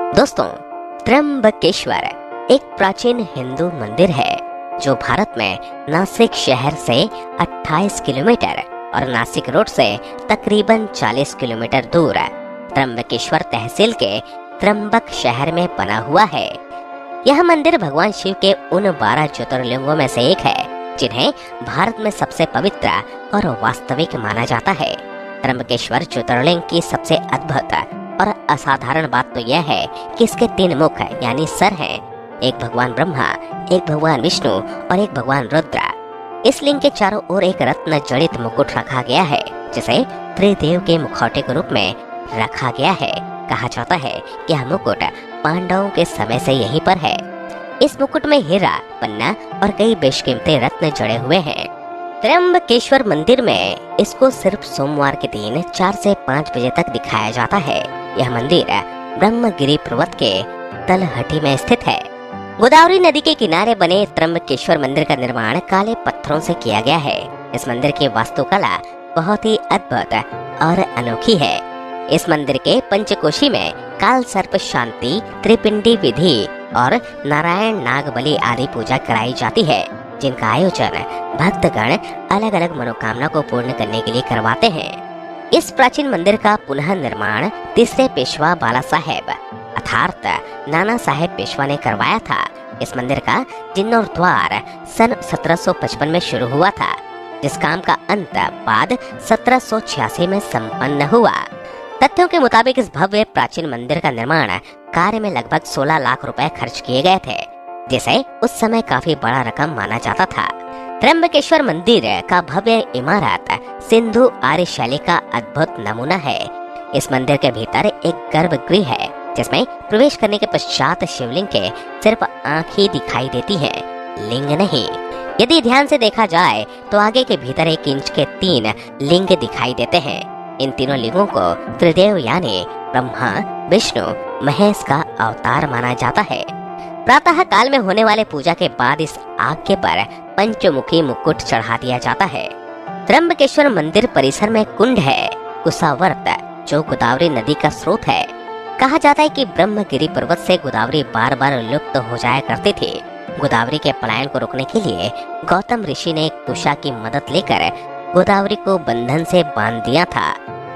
दोस्तों, त्र्यंबकेश्वर एक प्राचीन हिंदू मंदिर है जो भारत में नासिक शहर से 28 किलोमीटर और नासिक रोड से तकरीबन 40 किलोमीटर दूर त्र्यंबकेश्वर तहसील के त्र्यंबक शहर में बना हुआ है। यह मंदिर भगवान शिव के उन 12 ज्योतिर्लिंगों में से एक है जिन्हें भारत में सबसे पवित्र और वास्तविक माना जाता है। त्र्यंबकेश्वर ज्योतिर्लिंग की सबसे अद्भुत और असाधारण बात तो यह है कि इसके 3 मुख यानी सर हैं। एक भगवान ब्रह्मा, एक भगवान विष्णु और एक भगवान रुद्र। इस लिंग के चारों ओर एक रत्न जड़ित मुकुट रखा गया है जिसे त्रिदेव के मुखौटे के रूप में रखा गया है। कहा जाता है कि यह मुकुट पांडवों के समय से यहीं पर है। इस मुकुट में हीरा, पन्ना और कई बेशकीमती रत्न जड़े हुए हैं। त्र्यंबकेश्वर मंदिर में इसको सिर्फ सोमवार के दिन 4 से 5 बजे तक दिखाया जाता है। यह मंदिर ब्रह्मगिरी पर्वत के तलहटी में स्थित है। गोदावरी नदी के किनारे बने त्र्यंबकेश्वर मंदिर का निर्माण काले पत्थरों से किया गया है। इस मंदिर की वास्तुकला बहुत ही अद्भुत और अनोखी है। इस मंदिर के पंचकोशी में काल सर्प शांति, त्रिपिंडी विधि और नारायण नाग बलि आदि पूजा कराई जाती है, जिनका आयोजन भक्तगण अलग अलग मनोकामना को पूर्ण करने के लिए करवाते हैं। इस प्राचीन मंदिर का पुनः निर्माण तीसरे पेशवा बाला साहेब अर्थात नाना साहेब पेशवा ने करवाया था। इस मंदिर का जीर्णोद्धार सन 1755 में शुरू हुआ था, जिस काम का अंत बाद 1786 में संपन्न हुआ। तथ्यों के मुताबिक इस भव्य प्राचीन मंदिर का निर्माण कार्य में लगभग 16 लाख रुपए खर्च किए गए थे, जिसे उस समय काफी बड़ा रकम माना जाता था। त्र्यंबकेश्वर मंदिर का भव्य इमारत सिंधु आर्य शैली का अद्भुत नमूना है। इस मंदिर के भीतर एक गर्भगृह है जिसमें प्रवेश करने के पश्चात शिवलिंग के सिर्फ आँख ही दिखाई देती है, लिंग नहीं। यदि ध्यान से देखा जाए तो आगे के भीतर 1 इंच के 3 लिंग दिखाई देते हैं। इन तीनों लिंगों को त्रिदेव यानी ब्रह्मा, विष्णु, महेश का अवतार माना जाता है। प्रातः काल में होने वाले पूजा के बाद इस आगे पर पंचमुखी मुकुट चढ़ा दिया जाता है। त्र्यंबकेश्वर मंदिर परिसर में कुंड है, कुशावर्त, जो गोदावरी नदी का स्रोत है। कहा जाता है कि ब्रह्मगिरी पर्वत से गोदावरी बार बार लुप्त हो जाया करती थी। गोदावरी के पलायन को रोकने के लिए गौतम ऋषि ने एक कुशा की मदद लेकर गोदावरी को बंधन से बांध दिया था।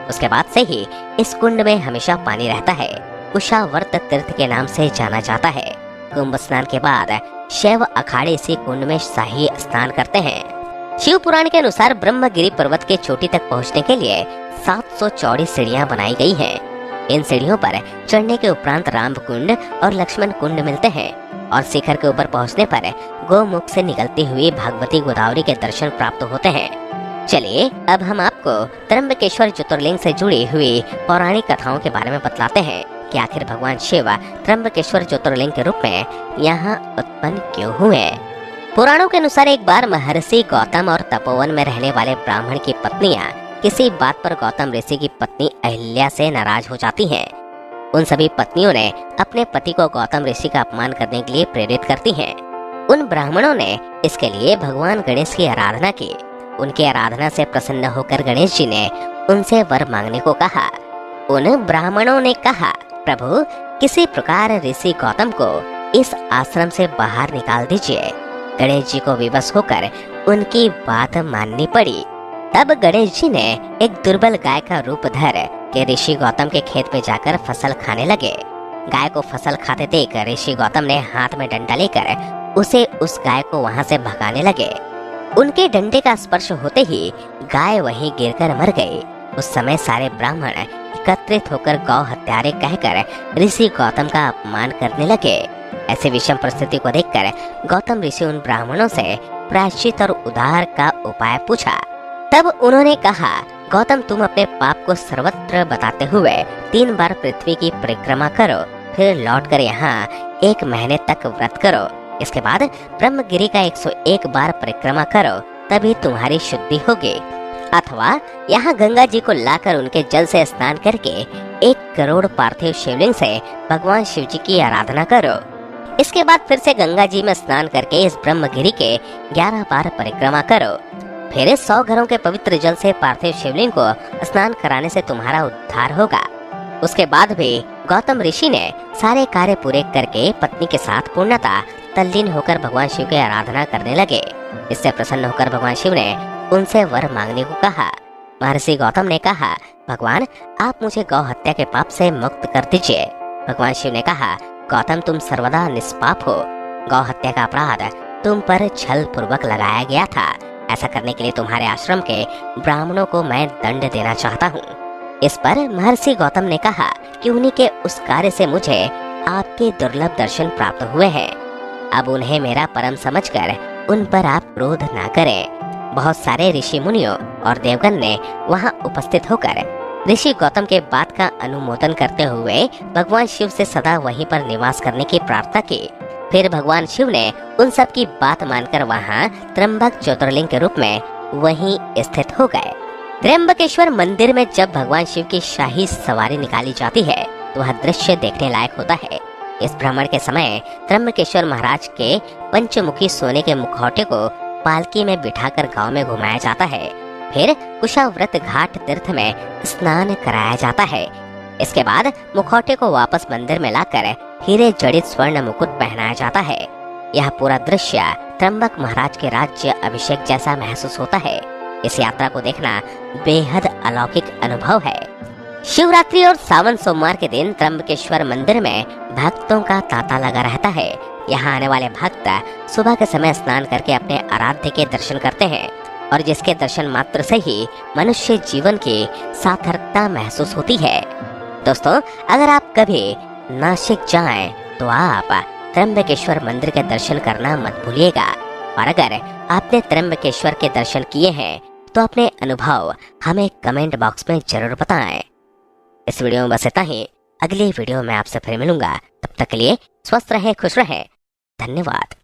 उसके बाद से ही इस कुंड में हमेशा पानी रहता है। कुशावर्त तीर्थ के नाम से जाना जाता है। कुंभ स्नान के बाद शैव अखाड़े इसी कुंड में शाही स्नान करते हैं। शिव पुराण के अनुसार ब्रह्मगिरी पर्वत के चोटी तक पहुंचने के लिए 700 चौड़ी सीढ़ियां बनाई गई हैं। इन सीढ़ियों पर चढ़ने के उपरांत राम कुंड और लक्ष्मण कुंड मिलते हैं और शिखर के ऊपर पहुंचने पर गोमुख से निकलती हुई भगवती गोदावरी के दर्शन प्राप्त होते हैं। चलिए अब हम आपको त्र्यंबकेश्वर ज्योतिर्लिंग से जुड़ी हुई पौराणिक कथाओं के बारे में बतलाते हैं कि आखिर भगवान शिव त्र्यंबकेश्वर ज्योतिर्लिंग के रूप में यहाँ उत्पन्न क्यों हुए। पुराणों के अनुसार एक बार महर्षि गौतम और तपोवन में रहने वाले ब्राह्मण की पत्नियां किसी बात पर गौतम ऋषि की पत्नी अहिल्या से नाराज हो जाती हैं। उन सभी पत्नियों ने अपने पति को गौतम ऋषि का अपमान करने के लिए प्रेरित करती हैं। उन ब्राह्मणों ने इसके लिए भगवान गणेश की आराधना की। उनकी आराधना से प्रसन्न होकर गणेश जी ने उनसे वर मांगने को कहा। उन ब्राह्मणों ने कहा, प्रभु, किसी प्रकार ऋषि गौतम को इस आश्रम से बाहर निकाल दीजिए। गणेश जी को विवश होकर उनकी बात माननी पड़ी। तब गणेश जी ने एक दुर्बल गाय का रूप धर के ऋषि गौतम के खेत में जाकर फसल खाने लगे। गाय को फसल खाते देख ऋषि गौतम ने हाथ में डंडा लेकर उसे उस गाय को वहां से भगाने लगे। उनके डंडे का स्पर्श होते ही गाय वहीं गिरकर मर गई। उस समय सारे ब्राह्मण एकत्रित होकर गौ हत्यारे कहकर ऋषि गौतम का अपमान करने लगे। ऐसे विषम परिस्थिति को देखकर गौतम ऋषि उन ब्राह्मणों से प्रायश्चित और उद्धार का उपाय पूछा। तब उन्होंने कहा, गौतम, तुम अपने पाप को सर्वत्र बताते हुए 3 बार पृथ्वी की परिक्रमा करो, फिर लौटकर यहाँ 1 महीने तक व्रत करो। इसके बाद ब्रह्मगिरी का 101 बार परिक्रमा करो, तभी तुम्हारी शुद्धि होगी। अथवा यहाँ गंगा जी को लाकर उनके जल से स्नान करके 1 करोड़ पार्थिव शिवलिंग से भगवान शिव जी की आराधना करो। इसके बाद फिर से गंगा जी में स्नान करके इस ब्रह्मगिरी के 11 बार परिक्रमा करो। फिर 100 घरों के पवित्र जल से पार्थिव शिवलिंग को स्नान कराने से तुम्हारा उद्धार होगा। उसके बाद भी गौतम ऋषि ने सारे कार्य पूरे करके पत्नी के साथ पूर्णतः तल्लीन होकर भगवान शिव की आराधना करने लगे। इससे प्रसन्न होकर भगवान शिव ने उनसे वर मांगने को कहा। महर्षि गौतम ने कहा, भगवान आप मुझे गौ हत्या के पाप से मुक्त कर दीजिए। भगवान शिव ने कहा, गौतम तुम सर्वदा निष्पाप हो। गौ हत्या का अपराध तुम पर छल पूर्वक लगाया गया था। ऐसा करने के लिए तुम्हारे आश्रम के ब्राह्मणों को मैं दंड देना चाहता हूँ। इस पर महर्षि गौतम ने कहा कि उन्हीं के उस कार्य से मुझे आपके दुर्लभ दर्शन प्राप्त हुए हैं। अब उन्हें मेरा परम समझकर उन पर आप क्रोध ना करें। बहुत सारे ऋषि मुनियों और देवगण ने वहां उपस्थित होकर ऋषि गौतम के बात का अनुमोदन करते हुए भगवान शिव से सदा वहीं पर निवास करने की प्रार्थना की। फिर भगवान शिव ने उन सब की बात मानकर वहां त्र्यंबक ज्योतिर्लिंग के रूप में वहीं स्थित हो गए। त्र्यंबकेश्वर मंदिर में जब भगवान शिव की शाही सवारी निकाली जाती है तो वह दृश्य देखने लायक होता है। इस भ्रमण के समय त्र्यंबकेश्वर महाराज के पंचमुखी सोने के मुखौटे को पालकी में बिठाकर गांव में घुमाया जाता है। फिर कुशाव्रत घाट तीर्थ में स्नान कराया जाता है। इसके बाद मुखौटे को वापस मंदिर में लाकर हीरे जड़ित स्वर्ण मुकुट पहनाया जाता है। यह पूरा दृश्य त्र्यंबक महाराज के राज्य अभिषेक जैसा महसूस होता है। इस यात्रा को देखना बेहद अलौकिक अनुभव है। शिवरात्रि और सावन सोमवार के दिन त्र्यंबकेश्वर मंदिर में भक्तों का तांता लगा रहता है। यहाँ आने वाले भक्त सुबह के समय स्नान करके अपने आराध्य के दर्शन करते हैं और जिसके दर्शन मात्र से ही मनुष्य जीवन की सार्थकता महसूस होती है। दोस्तों, अगर आप कभी नासिक जाएं तो आप त्र्यंबकेश्वर मंदिर के दर्शन करना मत भूलिएगा। और अगर आपने त्र्यंबकेश्वर के दर्शन किए हैं तो अपने अनुभव हमें कमेंट बॉक्स में जरूर बताएं। इस वीडियो में बस इतना ही। अगली वीडियो में आपसे फिर मिलूंगा। तब तक के लिए स्वस्थ रहें, खुश रहें। धन्यवाद।